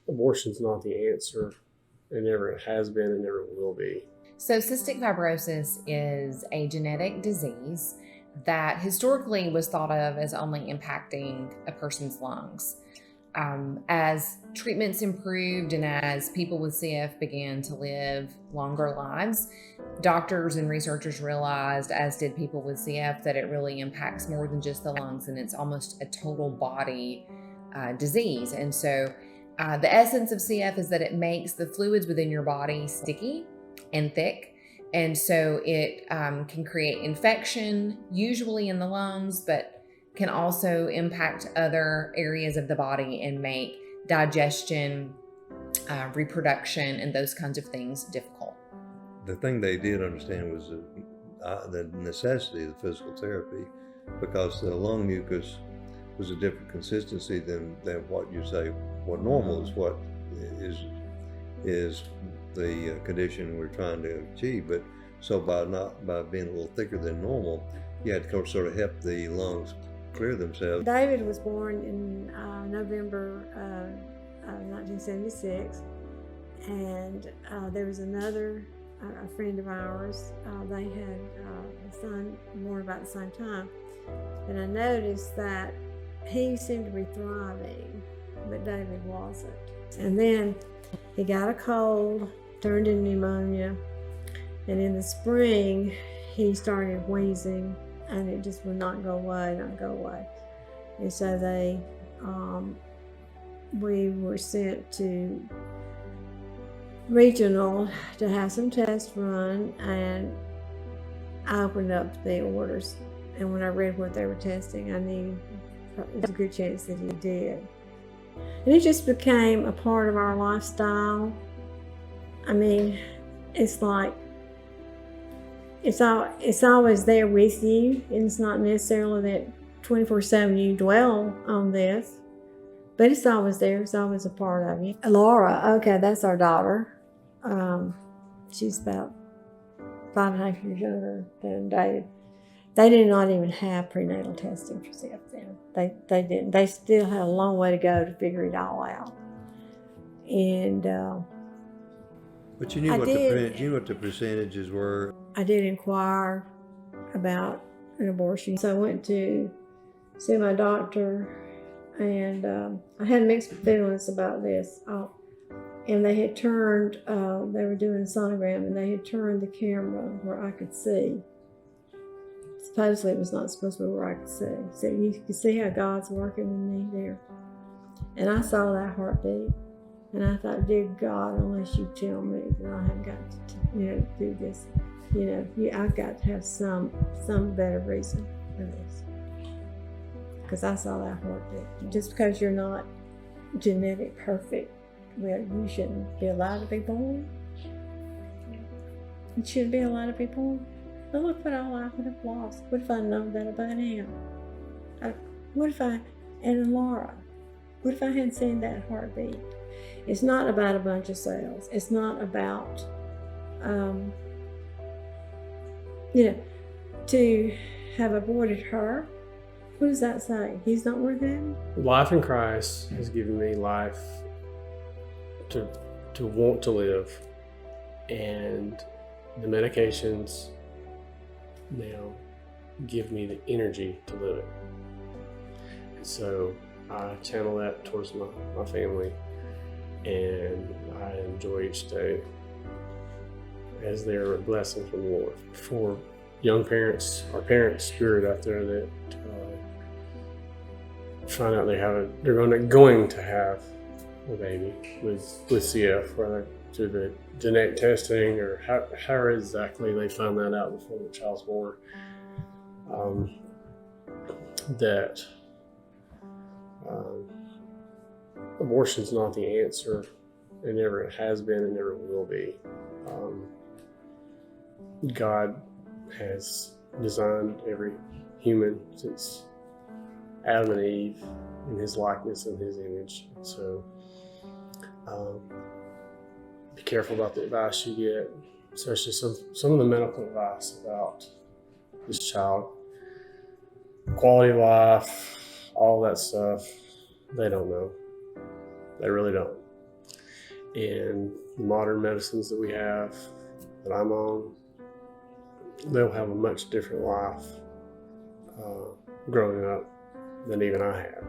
Abortion's not the answer. It never has been and never will be. So cystic fibrosis is a genetic disease that historically was thought of as only impacting a person's lungs. As treatments improved and as people with CF began to live longer lives, doctors and researchers realized, as did people with CF, that it really impacts more than just the lungs, and it's almost a total body disease. And so the essence of CF is that it makes the fluids within your body sticky and thick. And so it can create infection, usually in the lungs, but can also impact other areas of the body and make digestion, reproduction, and those kinds of things difficult. The thing they did understand was the necessity of the physical therapy, because the lung mucus was a different consistency than what you say, what normal is, what is the condition we're trying to achieve. But so by being a little thicker than normal, you had to sort of help the lungs clear themselves. David was born in November 1976, and there was another a friend of ours. They had a son born about the same time, and I noticed that he seemed to be thriving, but David wasn't. And then he got a cold, turned into pneumonia, and in the spring he started wheezing, and it just would not go away. And so we were sent to regional to have some tests run, and I opened up the orders. And when I read what they were testing, I knew there's a good chance that he did. And it just became a part of our lifestyle. I mean, it's like, it's always there with you, and it's not necessarily that 24/7 you dwell on this, but it's always there. It's always a part of you. Laura, okay, that's our daughter. She's about 5.5 years younger than David. They did not even have prenatal testing for CF then. They didn't. They still had a long way to go to figure it all out. And but you knew what the percentages were. I did inquire about an abortion. So I went to see my doctor, and I had mixed feelings about this. And they had turned, they were doing a sonogram, and they had turned the camera where I could see. Supposedly it was not supposed to be where I could see. So you can see how God's working with me there. And I saw that heartbeat, and I thought, dear God, unless you tell me that I have got to, do this, I've got to have some better reason for this. Because I saw that heartbeat. Just because you're not genetic perfect, well, you shouldn't be allowed to be born. You shouldn't be allowed to be born. But look what all I would have lost. What if I known that about him? What if and Laura, what if I hadn't seen that heartbeat? It's not about a bunch of cells. It's not about, to have aborted her. What does that say? He's not worth having? Life in Christ has given me life to want to live, and the medications now give me the energy to live it. And so I channel that towards my family, and I enjoy each day as they're a blessing from the Lord. For young parents or parents spirit out there that find out they're going to have a baby with CF, whether through the genetic testing or how exactly they find that out before the child's born, that abortion's not the answer. It never has been and never will be. God has designed every human since Adam and Eve in his likeness and his image. So be careful about the advice you get, especially some of the medical advice about this child. Quality of life, all that stuff, they don't know. They really don't. and the modern medicines that we have, that I'm on, they'll have a much different life growing up than even I have.